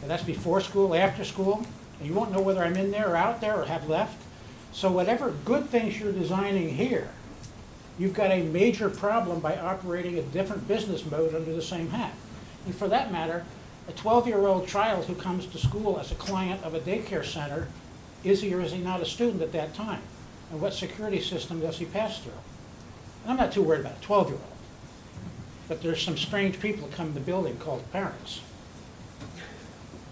And that's before school, after school, and you won't know whether I'm in there or out there or have left. So whatever good things you're designing here, you've got a major problem by operating a different business mode under the same hat. And for that matter, a 12-year-old child who comes to school as a client of a daycare center, is he or is he not a student at that time? And what security system does he pass through? And I'm not too worried about a 12-year-old, but there's some strange people that come in the building called parents.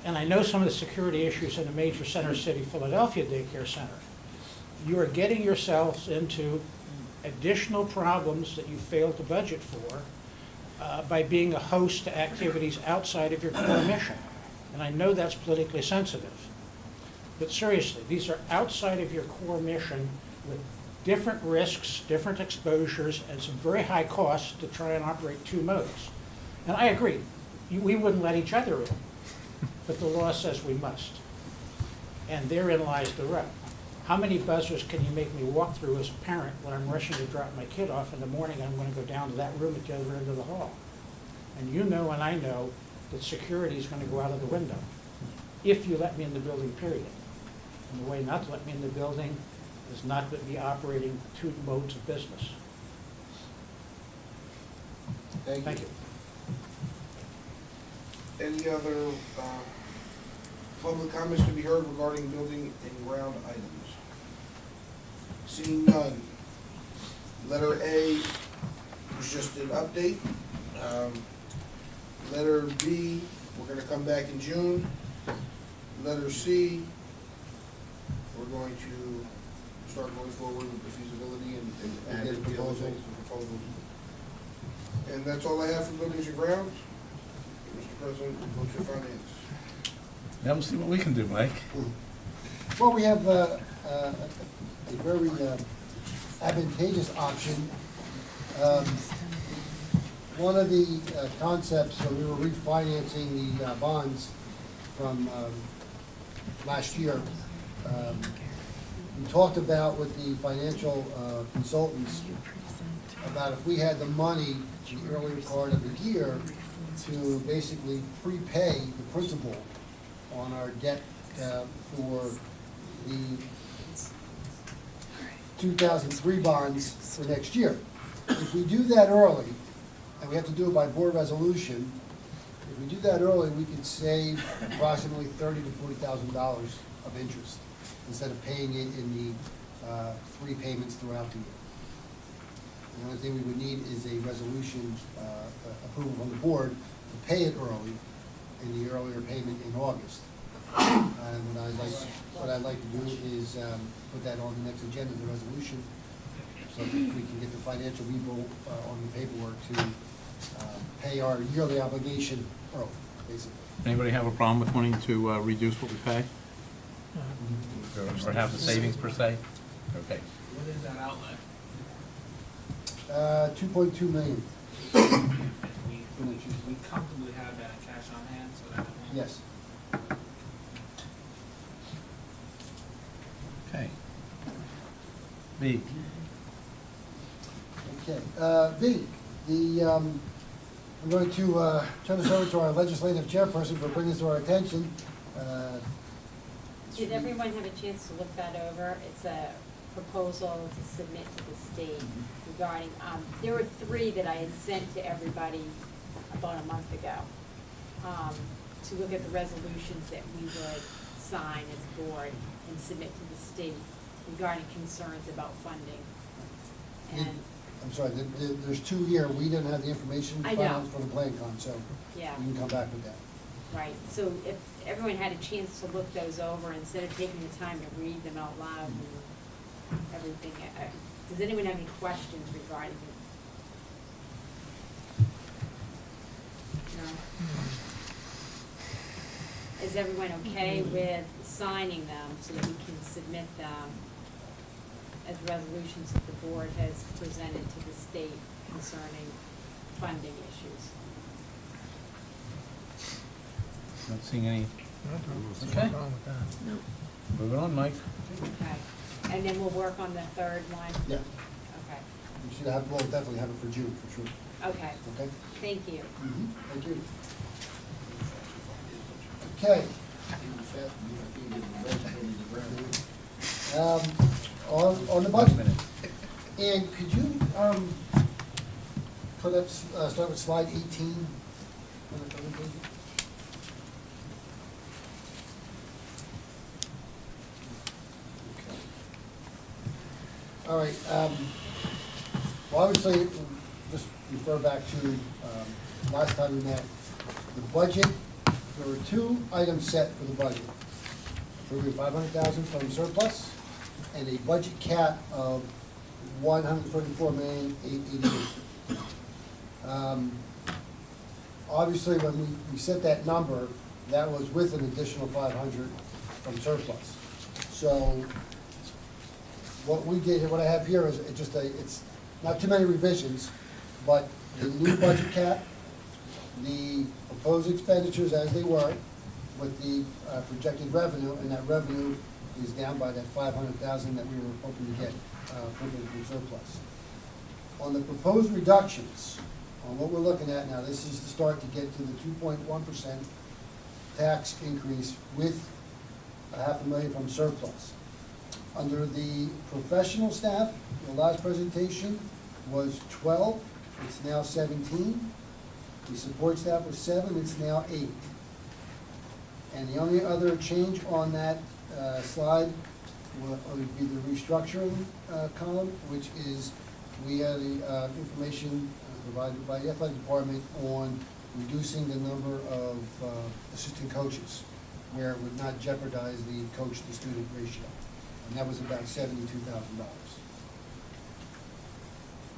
And I know some of the security issues in a major center city, Philadelphia daycare center. You are getting yourselves into additional problems that you failed to budget for by being a host to activities outside of your core mission. And I know that's politically sensitive. But seriously, these are outside of your core mission with different risks, different exposures, and some very high costs to try and operate two modes. And I agree, we wouldn't let each other in, but the law says we must. And therein lies the rub. How many buzzers can you make me walk through as a parent when I'm rushing to drop my kid off in the morning and I'm going to go down to that room at the other end of the hall? And you know and I know that security is going to go out of the window if you let me in the building, period. And the way not to let me in the building is not to be operating two modes of business. Thank you. Any other public comments to be heard regarding building and ground items? Seeing none. Letter A was just an update. Letter B, we're gonna come back in June. Letter C, we're going to start going forward with the feasibility and add the other things, the proposals. And that's all I have for buildings and grounds. Mr. President, what's your finance? Now we'll see what we can do, Mike. Well, we have a very advantageous option. One of the concepts when we were refinancing the bonds from last year, we talked about with the financial consultants about if we had the money in the earlier part of the year to basically prepay the principal on our debt for the 2003 bonds for next year. If we do that early, and we have to do it by board resolution, if we do that early, we could save approximately $30,000 to $40,000 of interest instead of paying it in the 3 payments throughout the year. The only thing we would need is a resolution approval from the board to pay it early in the earlier payment in August. And what I'd like to do is put that on the next agenda, the resolution, so that we can get the financial people on the paperwork to pay our yearly obligation early, basically. Anybody have a problem with wanting to reduce what we pay? Or have the savings per se? Okay. What is that outlay? 2.2 million, We comfortably have that in cash on hand, so that. yes. Okay. B. Okay, B, I'm going to turn this over to our legislative chairperson for bringing this to our attention. Did everyone have a chance to look that over? It's a proposal to submit to the state regarding, there were 3 that I had sent to everybody about a month ago, to look at the resolutions that we would sign as a board and submit to the state regarding concerns about funding. And, I'm sorry, there's 2 here, we didn't have the information I know. filed for the plan con, so yeah, we can come back with that. right, so if everyone had a chance to look those over, instead of taking the time to read them out loud and everything, does anyone have any questions regarding it? No? Is everyone okay with signing them so that we can submit them as resolutions that the board has presented to the state concerning funding issues? Not seeing any. Okay. Moving on, Mike. Okay, and then we'll work on the 3rd one? Yeah, Okay, we should have, we'll definitely have it for June, for sure, okay, okay? thank you. Thank you. Okay. Even fat, you know, I can't get the rest of the ground. On the budget. And could you, put up, start with slide 18 on the cover page? Okay. All right, well, obviously, just refer back to, last time we met, the budget, there were two items set for the budget. Approving 500,000 from surplus, and a budget cap of 134,888. Obviously, when we set that number, that was with an additional 500 from surplus. So what we did, what I have here is it's not too many revisions, but the new budget cap, the proposed expenditures as they were, with the projected revenue, and that revenue is down by that 500,000 that we were hoping to get from surplus. On the proposed reductions, on what we're looking at now, this is the start to get to the 2.1% tax increase with $500,000 from surplus. Under the professional staff, the last presentation was 12, it's now 17. The support staff was 7, it's now 8. And the only other change on that slide would be the restructuring column, which is, we had the information provided by the athletic department on reducing the number of assistant coaches, where it would not jeopardize the coach-to-student ratio. And that was about $72,000.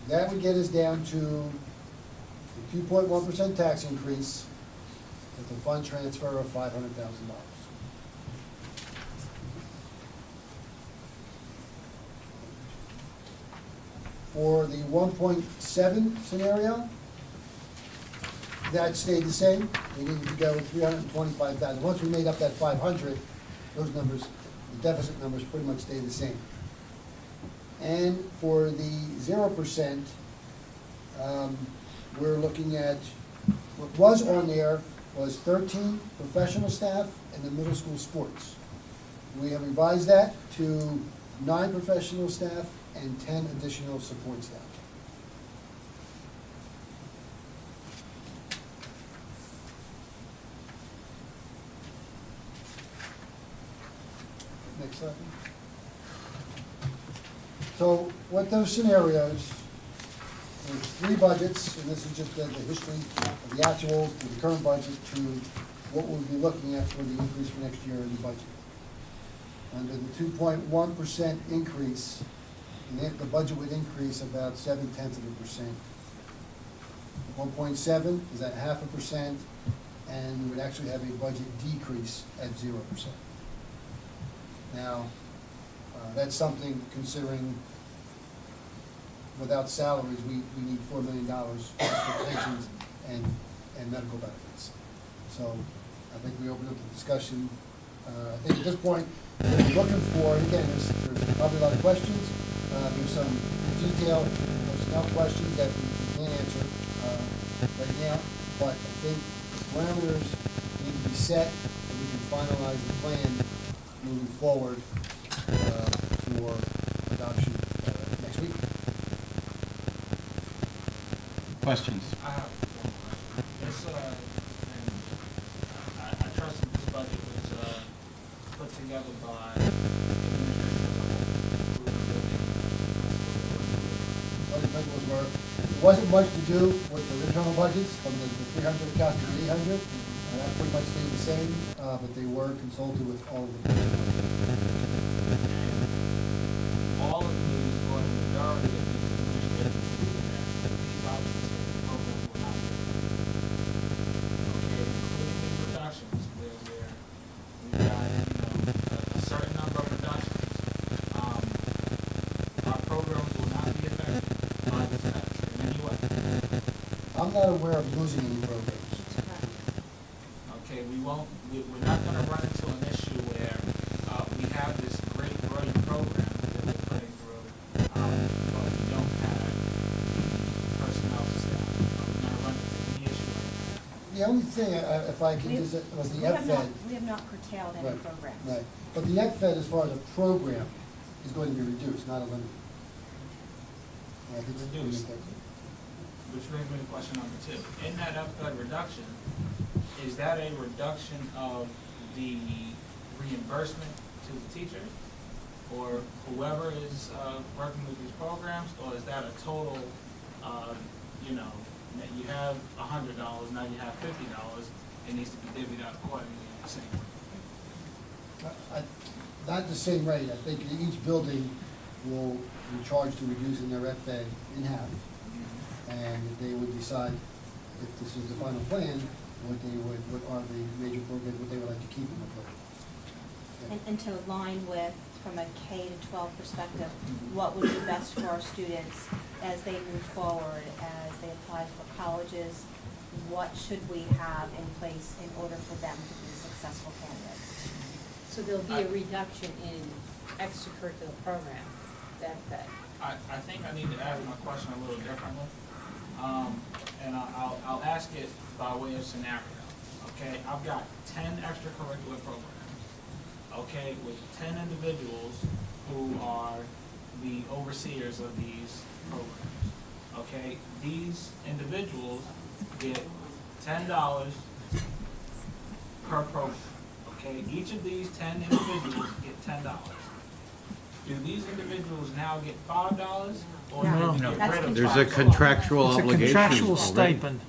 That would get us down to the 2.1% tax increase with a fund transfer of $500,000. For the 1.7 scenario, that stayed the same. We needed to go with 325,000. Once we made up that 500, those numbers, the deficit numbers pretty much stayed the same. And for the 0%, we're looking at, what was on there was 13 professional staff in the middle school sports. We have revised that to 9 professional staff and 10 additional support staff. Next slide. So what those scenarios, there's 3 budgets, and this is just the history of the actuals to the current budget to what we'll be looking at for the increase for next year in the budget. Under the 2.1% increase, the budget would increase about 0.7%. 1.7 is at 0.5%, and we would actually have a budget decrease at 0%. Now, that's something considering without salaries, we need $4 million for pensions and medical benefits. So I think we opened up the discussion. I think at this point, what we're looking for, and again, there's probably a lot of questions. There's some detailed personnel questions that we can't answer right now, but I think the parameters need to be set and we can finalize the plan moving forward for adoption next week. Questions? I have one question. This, and I trust that this budget was, put together by the Budget principles were, there wasn't much to do with the internal budgets, from the 300 accounts to the 800. That pretty much stayed the same, but they were consulted with all of them. all of these, or the majority of these, these options in the program were not there. Okay, including these reductions, where we've got, a certain number of reductions. Our programs will not be affected by this tax in any way. I'm not aware of losing any programs. Okay, we're not gonna run into an issue where, we have this great program that we're putting through, but we don't have personnel staff. Are we gonna run into any issue like that? the only thing, if I could, We- was the We have not, EPFED. we have not curtailed any Right, programs. Right, but the EPFED, as far as a program, is going to be reduced, not eliminated. I think it's Reduced. Which brings me to question number 2. In that upfed reduction, is that a reduction of the reimbursement to the teachers? Or whoever is working with these programs, or is that a total, you know, that you have $100, now you have $50, it needs to be divvied out accordingly in the same way? Not the same rate, I think each building will be charged to reducing their EPFED in half. And if they would decide, if this is the final plan, what are the major programs, what they would like to keep in the building. And to align with, from a K to 12 perspective, what would be best for our students as they move forward, as they apply for colleges? What should we have in place in order for them to be successful candidates? So there'll be a reduction in extracurricular programs, that. I think I need to ask my question a little differently. And I'll ask it by way of scenario. Okay, I've got 10 extracurricular programs. Okay, with 10 individuals who are the overseers of these programs. Okay, these individuals get $10 per program. Okay, each of these 10 individuals get $10. Do these individuals now get $5, or No. do they get That's rid of There's a $5? contractual It's a obligation contractual already. stipend.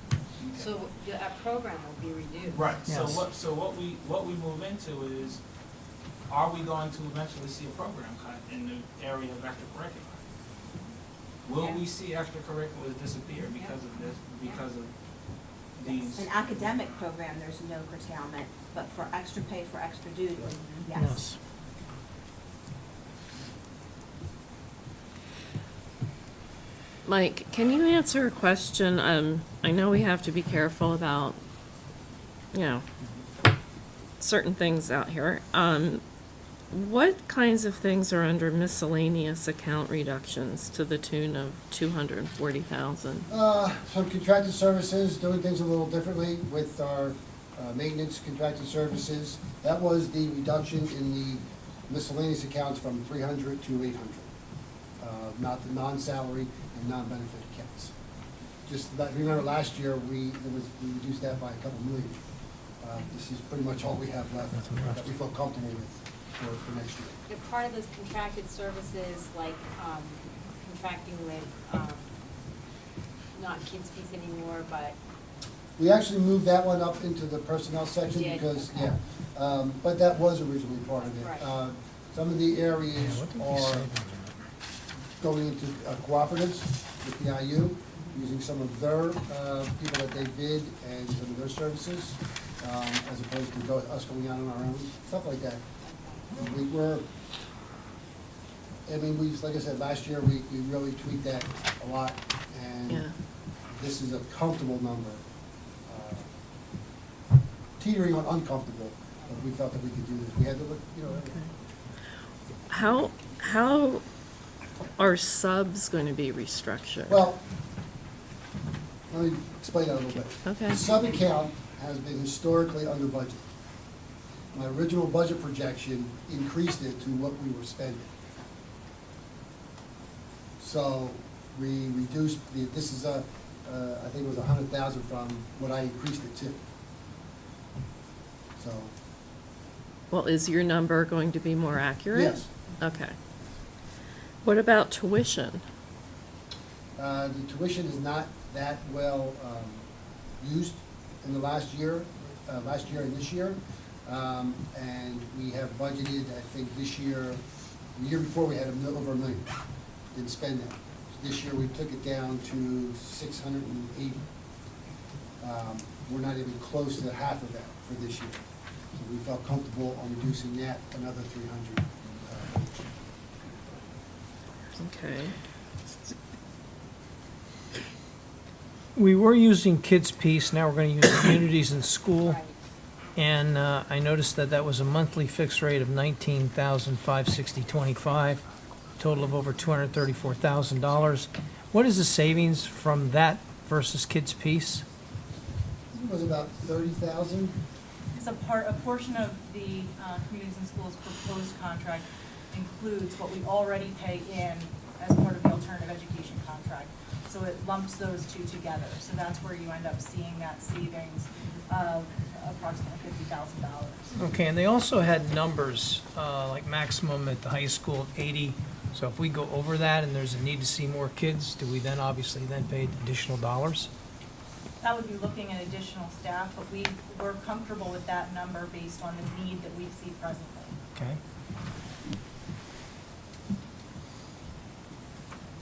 So our program will be reduced. Right, so Yes. what we move into is, are we going to eventually see a program cut in the area of extracurricular? Will we see extracurriculars disappear because of this, because of these? An academic program, there's no curtailment, but for extra pay for extra duty, yes. Yes. Mike, can you answer a question? I know we have to be careful about, you know, certain things out here. What kinds of things are under miscellaneous account reductions to the tune of $240,000? Some contracted services, doing things a little differently with our maintenance contracted services. That was the reduction in the miscellaneous accounts from 300 to 800. Not the non-salary and non-benefit accounts. Remember last year, we reduced that by a couple million. This is pretty much all we have left that we feel comfortable with for next year. And part of those contracted services, like, contracting with, not Kids Peace anymore, but, We actually moved that one up into the personnel section You did? because, Okay. yeah, but that was originally part of it. Right. Some of the areas are going into cooperatives with the IU, using some of their people that they bid and some of their services, as opposed to us going out on our own, stuff like that. We were, like I said, last year, we really tweaked that a lot, and Yeah. this is a comfortable number. Teetering on uncomfortable, but we felt that we could do this. We had to look, How are subs going to be restructured? Well, let me explain that a little bit. Okay. The sub account has been historically under budget. My original budget projection increased it to what we were spending. So we reduced, this is I think it was 100,000 from what I increased it to. So, Well, is your number going to be more accurate? yes. Okay. What about tuition? The tuition is not that well used in the last year and this year. And we have budgeted, I think this year, the year before we had over $1 million, didn't spend that. This year we took it down to 680. We're not even close to half of that for this year. So we felt comfortable on reducing that another 300. Okay. We were using Kids Peace, now we're going to use Communities in School. right. And I noticed that that was a monthly fixed rate of $19,560.25, total of over $234,000. What is the savings from that versus Kids Peace? it was about 30,000. It's a portion of the Communities and Schools proposed contract includes what we already pay in as part of the alternative education contract. So it lumps those two together. So that's where you end up seeing that savings of approximately $50,000. Okay, and they also had numbers, like maximum at the high school of 80. So if we go over that and there's a need to see more kids, do we then obviously then pay additional dollars? That would be looking at additional staff, but we're comfortable with that number based on the need that we see presently. Okay.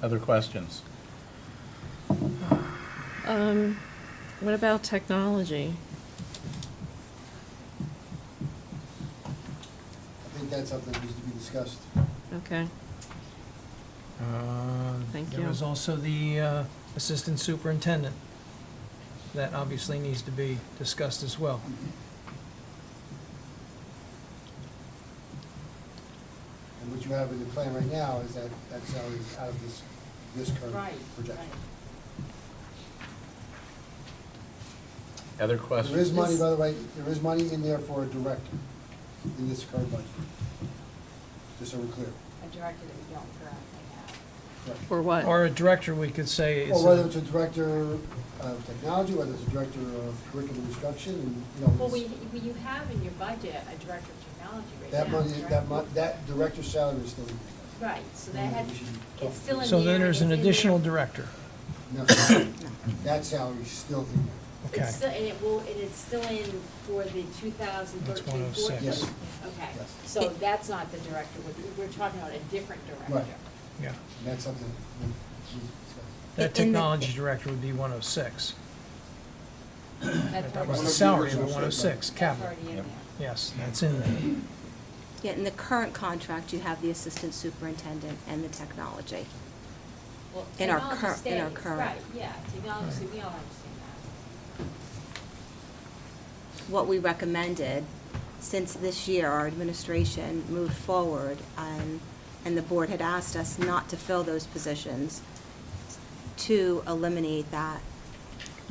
Other questions? What about technology? I think that's something that needs to be discussed. Okay, Thank There you. was also the assistant superintendent. That obviously needs to be discussed as well. And what you have in the plan right now is that salary is out of this current Right, projection. right. Other There questions? is money, by the way, there is money in there for a director in this current budget. Just so we're clear. A director that we don't currently have. for what? Or a director, we could say is. Or whether it's a director of technology, whether it's a director of curriculum instruction, and, you know. Well, it's- you have in your budget a director of technology right That now, money, correct? that director's salary is still. Right, so that had, We should talk it's still in there. So then there's an it's in there. additional director. No, that salary is still in there. Okay. It's still, and it will, and it's still in for the 2013-14. That's 106. Yes. Okay, Yes. so that's not the director, we're talking about a different director. Right. Yeah. And that's something we need to discuss. That In the- technology director would be 106. That's That already- was the One salary of of the the 106, That's capital. already in Yep. there. Yes, that's in there. Yeah, in the current contract, you have the assistant superintendent and the technology. Well, In our technology in our stays, current. Right, yeah, technology, we all understand What we recommended, since this year, our administration moved forward, and the board had asked us not to fill those positions, to eliminate that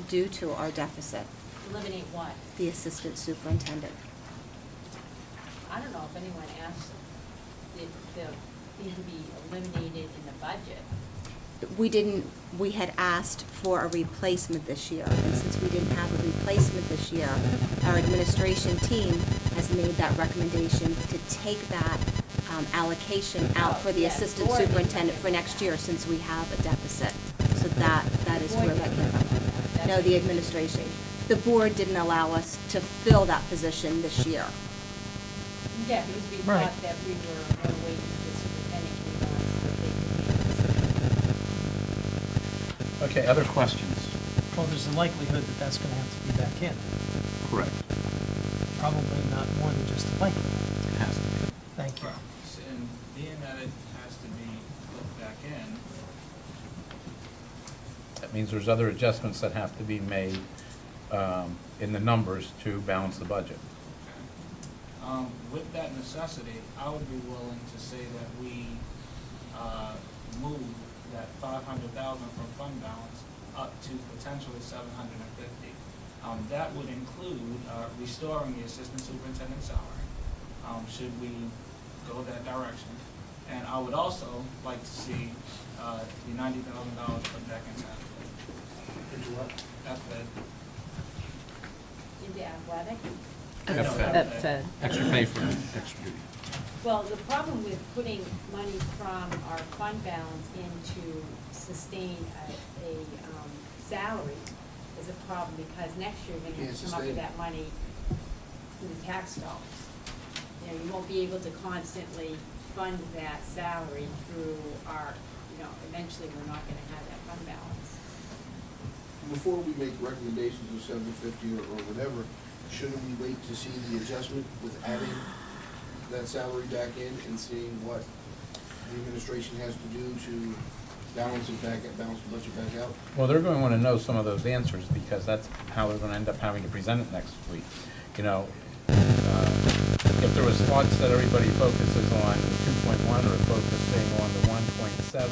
due to our deficit, that. Eliminate what? the assistant superintendent. I don't know if anyone asked if the thing to be eliminated in the budget. We had asked for a replacement this year, and since we didn't have a replacement this year, our administration team has made that recommendation to take that allocation out for the Yes, assistant board. superintendent for next year, since we have a deficit. So that is where Board that came from. That's- No, the administration. The board didn't allow us to fill that position this year. Yeah, because we Right. thought that we were going to wait until the superintendent came on so that they could make Okay, other questions? Well, there's a likelihood that that's gonna have to be back in. Correct. Probably not more than just a likelihood. It has to be. Thank you. And being that it has to be put back in, That means there's other adjustments that have to be made in the numbers to balance the budget. with that necessity, I would be willing to say that we move that 500,000 from fund balance up to potentially 750. That would include restoring the assistant superintendent salary, should we go that direction. And I would also like to see the $90,000 put back into FFED. Into what? FFED. Into athletic. Fed. Extra pay for extra duty. Well, the problem with putting money from our fund balance into sustain a salary is a problem, because next year you're gonna have to come up with that money through the tax dollars. You know, you won't be able to constantly fund that salary through our, eventually we're not gonna have that fund balance. Before we make recommendations of 750 or whatever, shouldn't we wait to see the adjustment with adding that salary back in and seeing what the administration has to do to balance the budget back out? Well, they're going to want to know some of those answers, because that's how they're going to end up having to present it next week. You know, if there was thoughts that everybody focuses on the 2.1 or focusing on the 1.7,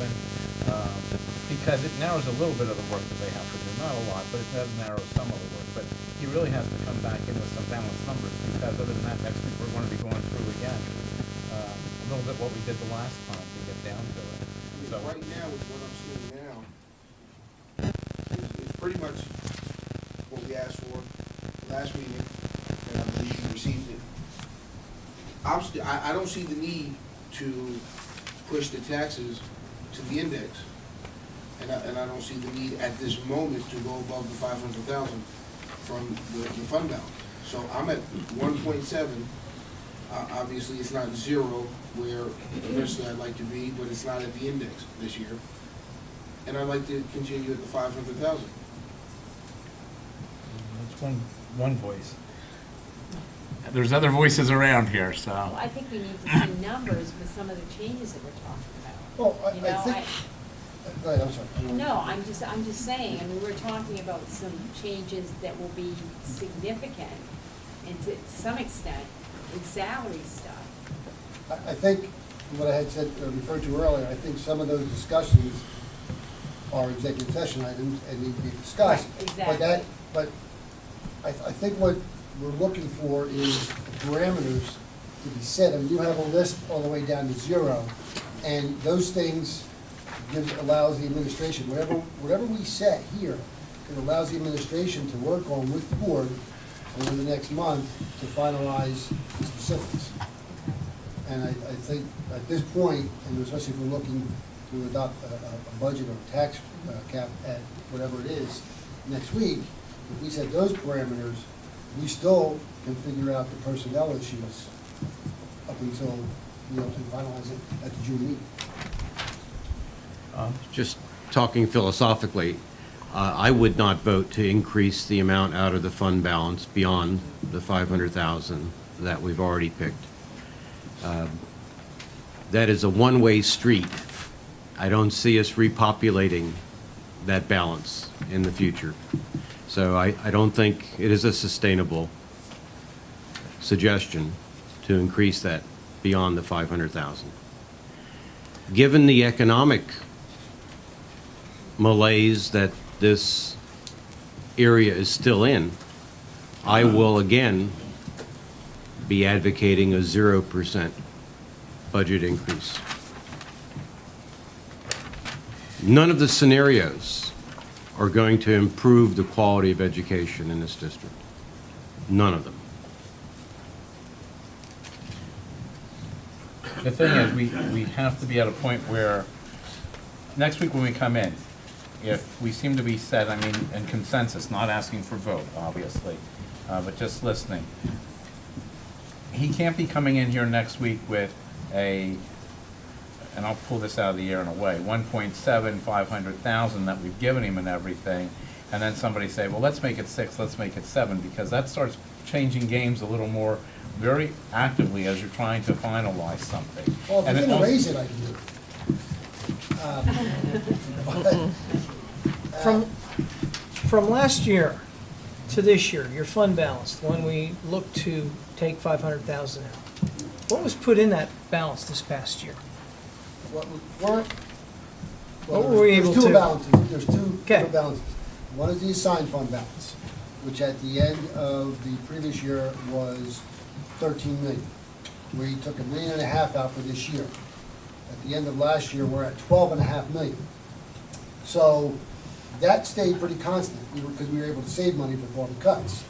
because it narrows a little bit of the work that they have to do. Not a lot, but it does narrow some of the work. But he really has to come back in with some balanced numbers, because other than that, next week we're gonna be going through again, a little bit what we did the last time to get down to it. I mean, So, right now, with what I'm seeing now, it's pretty much what we asked for last meeting, and I believe you received it. I don't see the need to push the taxes to the index. And I don't see the need at this moment to go above the 500,000 from the fund balance. So I'm at 1.7. Obviously, it's not zero where eventually I'd like to be, but it's not at the index this year. And I'd like to continue at the 500,000. it's one voice. There's other voices around here, Well, so. I think we need to see numbers with some of the changes that we're talking about. Well, You I know, think, go ahead, I'm sorry. No, I'm just saying, I mean, we're talking about some changes that will be significant, and to some extent, in salary stuff. I think what I had said, referred to earlier, I think some of those discussions are executive session items and need to be discussed. Right, exactly. But I think what we're looking for is parameters to be set. I mean, you have a list all the way down to zero, and those things allows the administration, whatever we set here, it allows the administration to work on with the board over the next month to finalize the specifics. And I think at this point, and especially if we're looking to adopt a budget or tax cap at whatever it is next week, if we set those parameters, we still can figure out the personnel issues up until, to finalize it at the June meeting. Just talking philosophically, I would not vote to increase the amount out of the fund balance beyond the 500,000 that we've already picked. That is a one-way street. I don't see us repopulating that balance in the future. So I don't think it is a sustainable suggestion to increase that beyond the 500,000. Given the economic malaise that this area is still in, I will again be advocating a 0% budget increase. None of the scenarios are going to improve the quality of education in this district. None of them. The thing is, we have to be at a point where, next week when we come in, if we seem to be set, I mean, in consensus, not asking for vote, obviously, but just listening. He can't be coming in here next week with and I'll pull this out of the air in a way, 1.7, 500,000 that we've given him and everything, and then somebody say, well, let's make it 6, let's make it 7, because that starts changing games a little more very actively as you're trying to finalize something. Well, if And you're it gonna also- raise it, I can do it. From last year to this year, your fund balance, the one we looked to take 500,000 out, what was put in that balance this past year? What What were we able There's two to- balances, there's two Okay. different balances. One is the assigned fund balance, which at the end of the previous year was 13 million. We took $1.5 million out for this year. At the end of last year, we're at 12.5 million. So that stayed pretty constant, because we were able to save money before the cuts.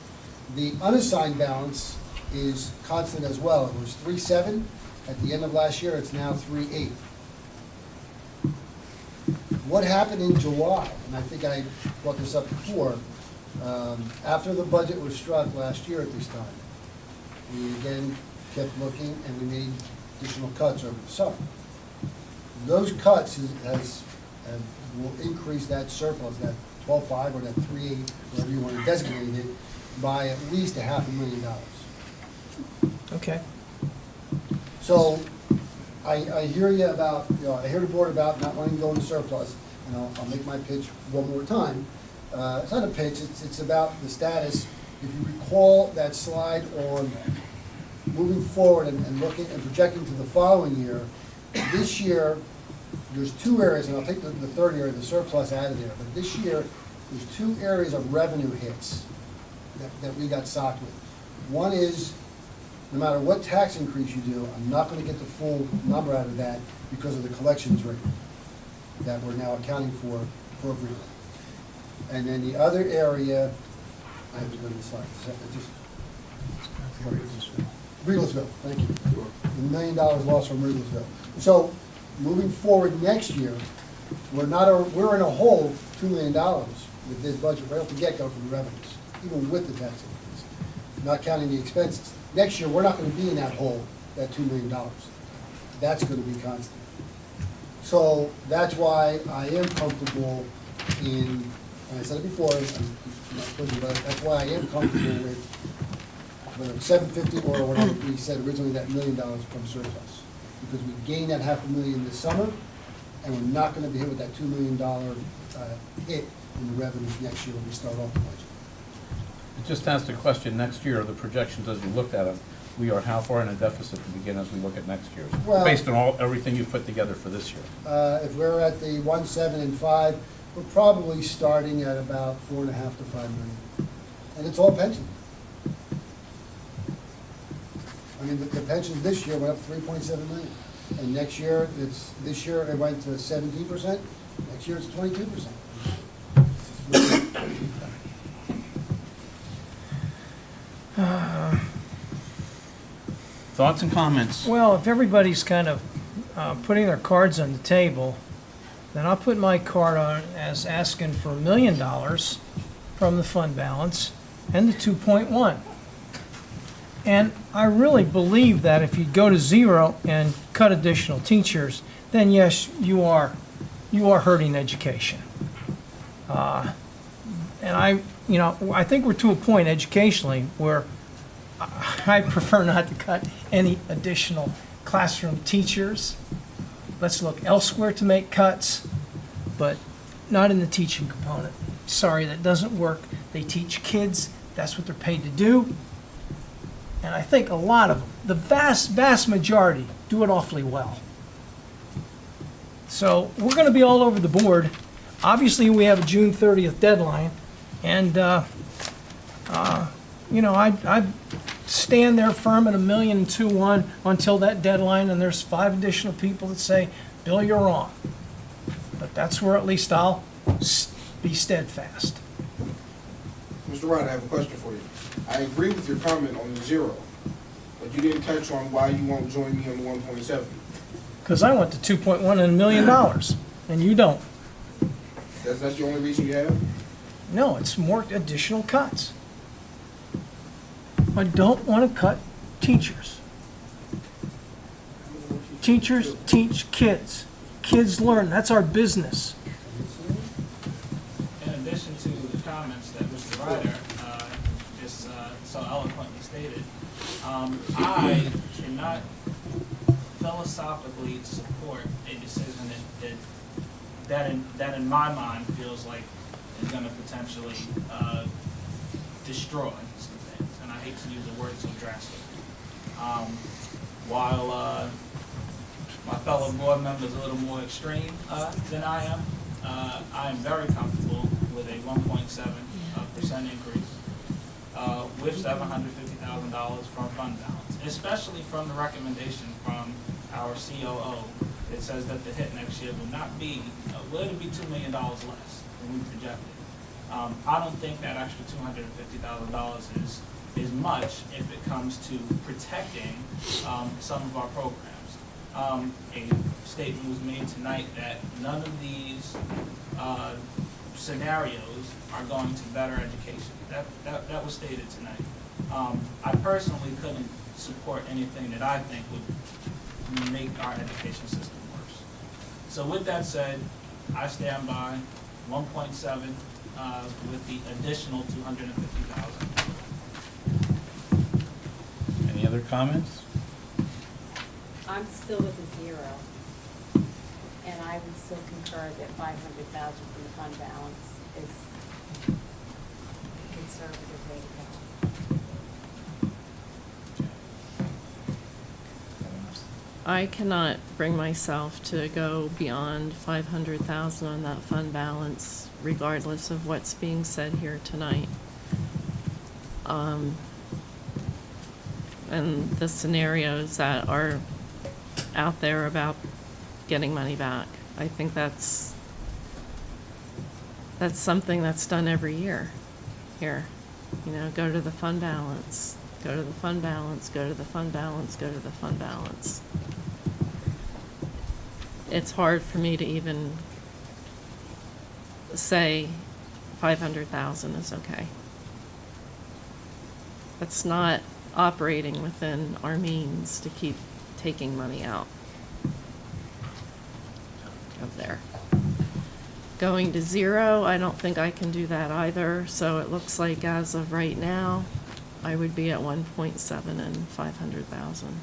The unassigned balance is constant as well. It was 3.7. At the end of last year, it's now 3.8. What happened in July, and I think I brought this up before, after the budget was struck last year at this time, we again kept looking and we made additional cuts over the summer. Those cuts will increase that surplus, that 12.5 or that 3.8, whatever you want to designate it, by at least $500,000. Okay. So I hear you about, I hear the board about not wanting to go into surplus, and I'll make my pitch one more time. It's not a pitch, it's about the status. If you recall that slide on moving forward and looking and projecting to the following year, this year, there's two areas, and I'll take the third area, the surplus, out of there, but this year, there's two areas of revenue hits that we got socked with. One is, no matter what tax increase you do, I'm not gonna get the full number out of that because of the collections rate that we're now accounting for appropriately. And then the other area, I have to go to the slide, Regalsville, thank you. $1 million lost from Regalsville. So, moving forward next year, we're in a hole, $2 million with this budget right off the get-go for the revenues, even with the tax increase, not counting the expenses. Next year, we're not gonna be in that hole, that $2 million. That's gonna be constant. So that's why I am comfortable in, and I said it before, I'm not pushing, but that's why I am comfortable with whether it's 750 or what we said originally, that $1 million from surplus. Because we gained that $500,000 this summer, and we're not gonna be hit with that $2 million hit in the revenues next year when we start off the budget. It just asked the question, next year, the projections as you looked at them, we are how far in a deficit to begin as we look at next year's? Well- Based on everything you've put together for this year. If we're at the 1, 7, and 5, we're probably starting at about 4.5 to 5 million. And it's all pension. I mean, the pensions this year went up 3.7 million. And next year, this year it went to 17%, next year it's 22%. Thoughts and comments? Well, if everybody's kind of putting their cards on the table, then I'll put my card on as asking for $1 million from the fund balance and the 2.1. And I really believe that if you go to zero and cut additional teachers, then yes, you are hurting education. And I think we're to a point educationally where I prefer not to cut any additional classroom teachers. Let's look elsewhere to make cuts, but not in the teaching component. Sorry, that doesn't work. They teach kids, that's what they're paid to do. And I think a lot of them, the vast, vast majority, do it awfully well. So we're going to be all over the board. Obviously, we have a June 30th deadline, and I stand there firm at $1.2 million until that deadline, and there's 5 additional people that say, Bill, you're wrong. But that's where at least I'll be steadfast. Mr. Wright, I have a question for you. I agree with your comment on the 0, but you didn't touch on why you won't join me on the 1.7. Because I want the 2.1 and $1 million, and you don't. That's the only reason you have? No, it's more additional cuts. I don't want to cut teachers. Teachers teach kids. Kids learn. That's our business. In addition to the comments that Mr. Ryder just so eloquently stated, I cannot philosophically support a decision that in my mind feels like is going to potentially destroy some things, and I hate to use the word so drastic. While my fellow board members are a little more extreme than I am very comfortable with a 1.7% increase with $750,000 from fund balance, especially from the recommendation from our COO. It says that the hit next year will not be, will it be $2 million less than we projected. I don't think that extra $250,000 is much if it comes to protecting some of our programs. A statement was made tonight that none of these scenarios are going to better education. That was stated tonight. I personally couldn't support anything that I think would make our education system worse. So with that said, I stand by 1.7 with the additional 250,000. Any other comments? I'm still with a 0, and I would still concur that 500,000 from the fund balance is a conservative way to go. I cannot bring myself to go beyond 500,000 on that fund balance, regardless of what's being said here tonight. and the scenarios that are out there about getting money back. I think that's something that's done every year here. You know, go to the fund balance, go to the fund balance, go to the fund balance, go to the fund balance. It's hard for me to even say 500,000 is okay. That's not operating within our means to keep taking money out of there. Going to zero, I don't think I can do that either, so it looks like as of right now, I would be at 1.7 and 500,000.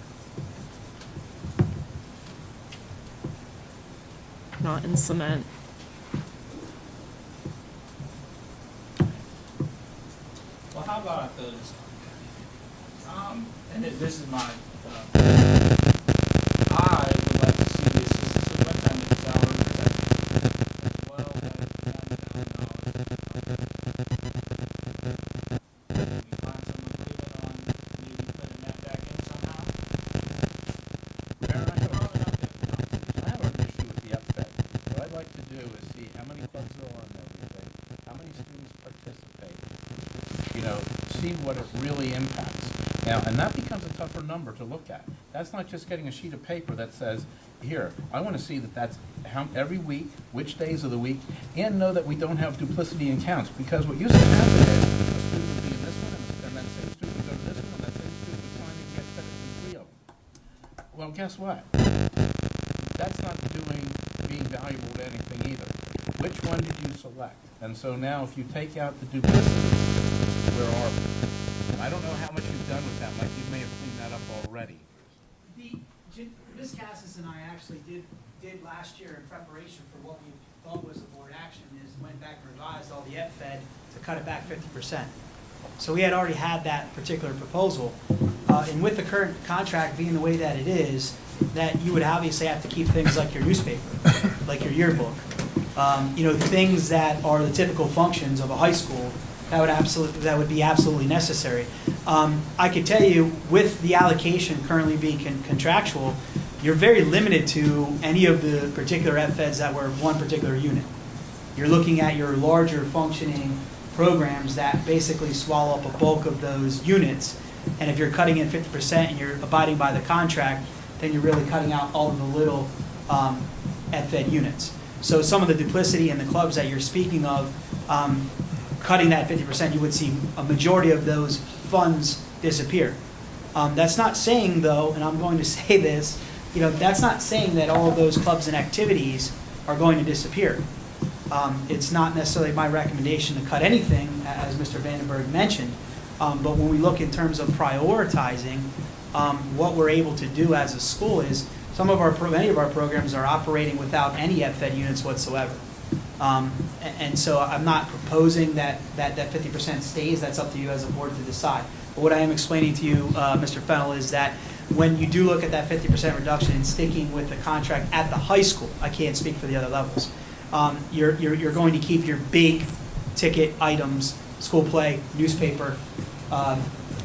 Not in cement. Well, how about this? And this is my, I would like to see the assistant superintendent salary reduction as well as $1,000. Can we find some agreement on maybe putting that back in somehow? I have an issue with the upset. What I'd like to do is see how many clubs there are and everything, how many students participate, you know, see what it really impacts. Now, and that becomes a tougher number to look at. That's not just getting a sheet of paper that says, here, I want to see that that's how, every week, which days of the week, and know that we don't have duplicity in counts. Because what used to happen is, a student would be in this one, and that same student would go to this one, and that same student would sign and get credit in 3 of them. Well, guess what? That's not being valuable to anything either. Which one did you select? And so now, if you take out the duplicity, where are we? I don't know how much you've done with that, Mike, you may have cleaned that up already. Ms. Cassis and I actually did last year in preparation for what we thought was the board action, is went back and revised all the FED to cut it back 50%. So we had already had that particular proposal. And with the current contract being the way that it is, that you would obviously have to keep things like your newspaper, like your yearbook, you know, things that are the typical functions of a high school. That would be absolutely necessary. I could tell you, with the allocation currently being contractual, you're very limited to any of the particular FEDs that were one particular unit. You're looking at your larger functioning programs that basically swallow up a bulk of those units. And if you're cutting in 50% and you're abiding by the contract, then you're really cutting out all of the little FED units. So some of the duplicity in the clubs that you're speaking of, cutting that 50%, you would see a majority of those funds disappear. That's not saying, though, and I'm going to say this, you know, that's not saying that all of those clubs and activities are going to disappear. It's not necessarily my recommendation to cut anything, as Mr. Vandenberg mentioned, but when we look in terms of prioritizing, what we're able to do as a school is many of our programs are operating without any FED units whatsoever. And so I'm not proposing that 50% stays. That's up to you as a board to decide. But what I am explaining to you, Mr. Fennell, is that when you do look at that 50% reduction and sticking with the contract at the high school, I can't speak for the other levels, you're going to keep your big ticket items, school play, newspaper,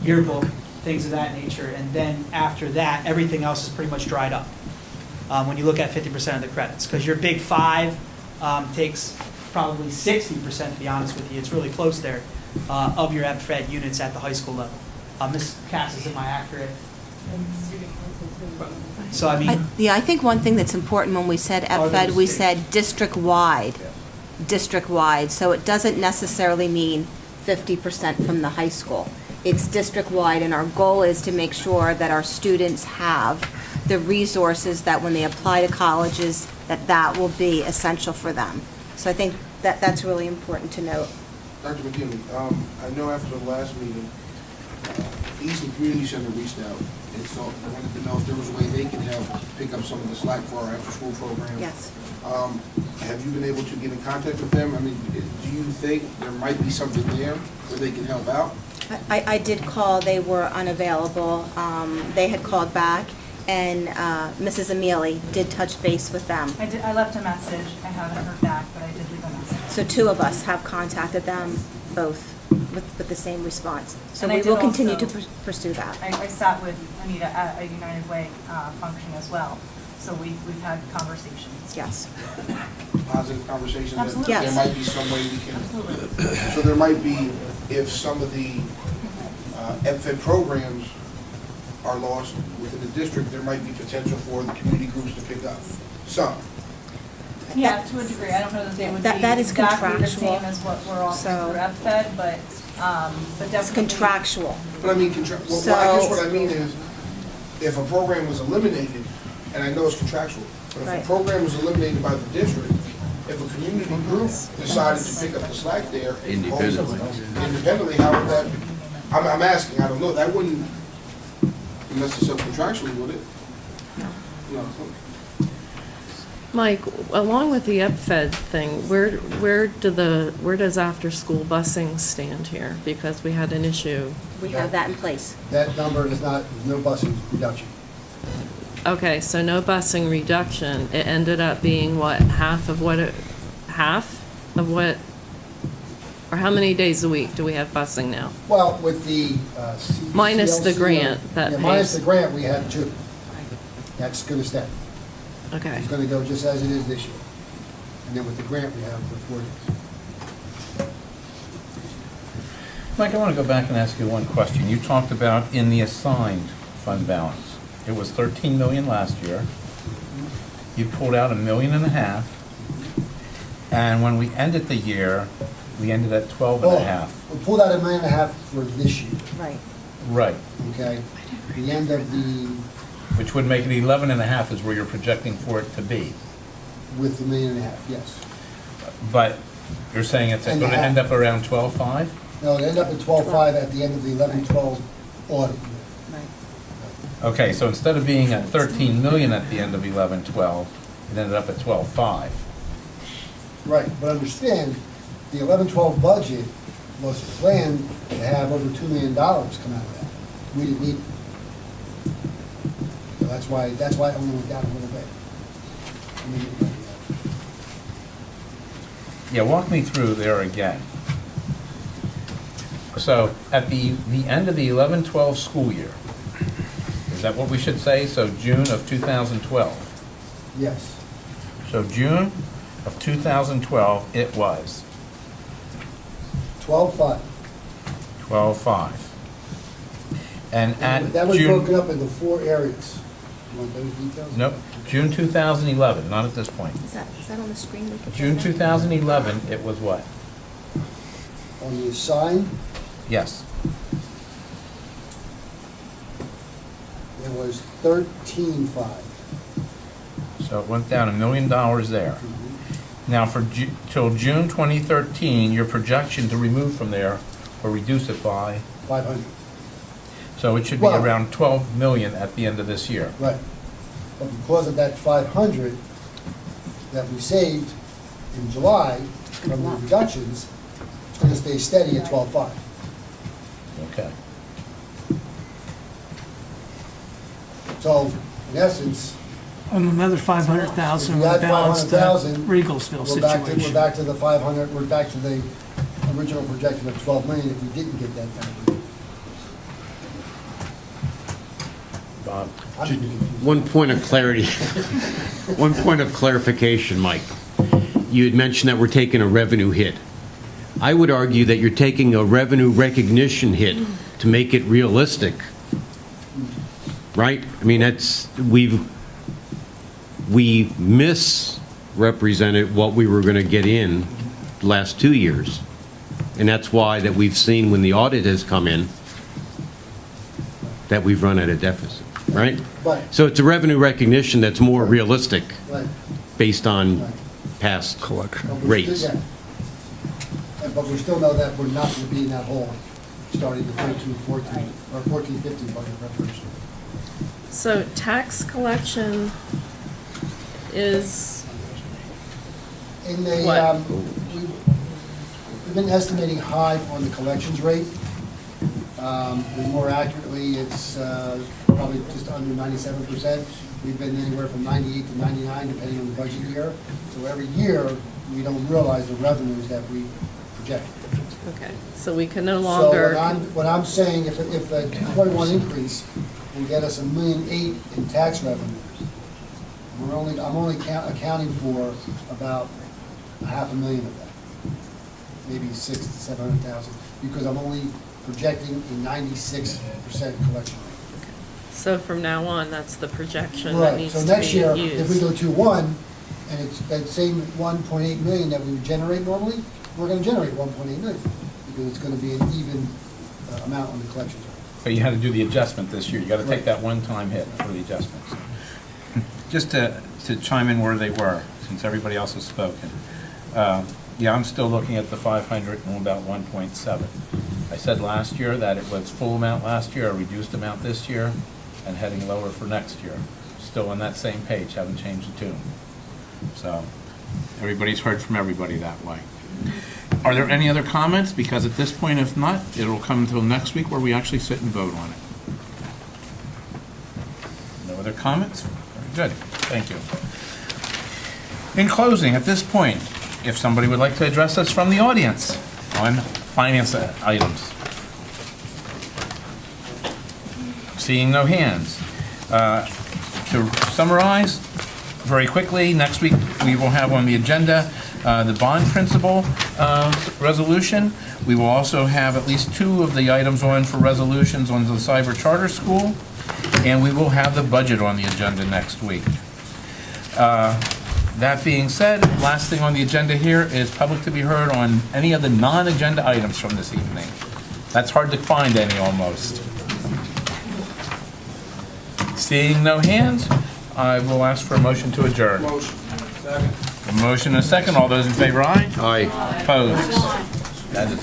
yearbook, things of that nature, and then after that, everything else is pretty much dried up when you look at 50% of the credits. Because your big five takes probably 60%, to be honest with you. It's really close there, of your FED units at the high school level. Ms. Cassis, am I accurate? So I mean, Yeah, I think one thing that's important when we said FED, we said district-wide. District-wide, so it doesn't necessarily mean 50% from the high school. It's district-wide, and our goal is to make sure that our students have the resources that when they apply to colleges, that will be essential for them. So I think that's really important to note. Dr. McKinley, I know after the last meeting, Eastern Community Center reached out, and so I wanted to know if there was a way they can help pick up some of the slack for our after-school program. Yes. Have you been able to get in contact with them? I mean, do you think there might be something there where they can help out? I did call, they were unavailable. They had called back, and Mrs. Amelie did touch base with them. I left a message. I haven't heard back, but I did leave a message. So two of us have contacted them, both. with the same response. So And I we did will continue to also- pursue that. I sat with Anita at a United Way function as well, so we've had conversations. Yes. Positive conversation, that Absolutely. there Yes. might be some way we can, Absolutely. so there might be, if some of the EdFed programs are lost within the district, there might be potential for the community groups to pick up some. Yeah, to a degree, I don't know that they would be That is exactly the contractual. same as what we're offering So- through EdFed, but It's definitely. contractual. But I mean, well, I guess what I mean is, if a program was eliminated, and I know it's contractual, but if Right. a program was eliminated by the district, if a community group decided to pick up the slack there. Independently. Independently, how would that, I'm asking, I don't know, that wouldn't be necessarily contractually, would it? No. Mike, along with the EPFED thing, where does after-school busing stand here? Because we had an issue. We have that in place. That number is not, there's no busing reduction. Okay, so no busing reduction. It ended up being what, half of what, or how many days a week do we have busing now? Well, with the Minus the CLC, grant that yeah, minus pays. the grant, we had 2. That's gonna stay. Okay. It's gonna go just as it is this year. And then with the grant, we have the 4 days. Mike, I want to go back and ask you one question. You talked about in the assigned fund balance. It was 13 million last year. You pulled out $1.5 million. And when we ended the year, we ended at 12 and a half. We pulled out $1.5 million for this year, Right. Right, okay? The end of the, which would make it 11 and a half is where you're projecting for it to be. with the $1.5 million, yes. But you're saying it's going to end up around 12.5? No, it ended up at 12.5 at the end of the 11-12 audit. Okay, so instead of being at 13 million at the end of 11-12, it ended up at 12.5. Right, but understand, the 11-12 budget was planned to have over $2 million come out of that. We didn't need it. So that's why it only went down a little bit. I mean, Yeah, walk me through there again. So at the end of the 11-12 school year, is that what we should say? So June of 2012. yes, So June of 2012, it was 12.5. 12.5. And at That was broken June, up into 4 areas. You want those details? nope, June 2011, not at this point. Is that on the screen? We can June see that? 2011, it was what? On the assigned, Yes, it was 13.5. so it went down $1 million there. Now, for till June 2013, your projection to remove from there or reduce it by, 500, so it should be Well- around 12 million at the end of this year. right. But because of that 500 that we saved in July from the reductions, it's gonna stay steady at 12.5. Okay. So, in essence, And another 500,000 If would you add balance the 500,000, Regalsville we're back situation. to the 500, we're back to the original projection of 12 million if we didn't get that 500. Bob? I'm confused. One point of clarity, one point of clarification, Mike. You had mentioned that we're taking a revenue hit. I would argue that you're taking a revenue recognition hit to make it realistic, right? I mean, we misrepresented what we were going to get in the last 2 years. And that's why that we've seen when the audit has come in, that we've run at a deficit, right? Right, So it's a revenue recognition that's more realistic right. based on Right. past But we're still- rates. yeah. But we still know that we're not gonna be in that hole starting the 13-14, or 14-15 budget preparation. So tax collection is, In the, What? we've been estimating high on the collections rate. More accurately, it's probably just under 97%. We've been anywhere from 98 to 99, depending on the budget year. So every year, we don't realize the revenues that we project. Okay, so we can no So longer. what I'm saying, if a 21 increase will get us $1.8 million in tax revenue, I'm only accounting for about $500,000 of that. Maybe 600,000 to 700,000, because I'm only projecting a 96% collection rate. So from now on, that's the projection that Right, needs so to next be year, if we go used. 2.1, and it's that same 1.8 million that we would generate normally, we're gonna generate 1.8 million, because it's gonna be an even amount on the collections rate. But you had to do the adjustment this year. You gotta take Right. that one-time hit for the adjustments. Just to chime in where they were, since everybody else has spoken. Yeah, I'm still looking at the 500 and about 1.7. I said last year that it was full amount last year, a reduced amount this year, and heading lower for next year. Still on that same page, haven't changed the tune. So, everybody's heard from everybody that way. Are there any other comments? Because at this point, if not, it'll come until next week where we actually sit and vote on it. No other comments? Very good, thank you. In closing, at this point, if somebody would like to address us from the audience on finance items. Seeing no hands. To summarize, very quickly, next week we will have on the agenda the bond principal resolution. We will also have at least 2 of the items on for resolutions on the cyber charter school, and we will have the budget on the agenda next week. That being said, last thing on the agenda here is public to be heard on any of the non-agenda items from this evening. That's hard to find any almost. Seeing no hands, I will ask for a motion to adjourn. Motion. Second. A motion and a second. All those in favor, aye? Aye. Opposed? That is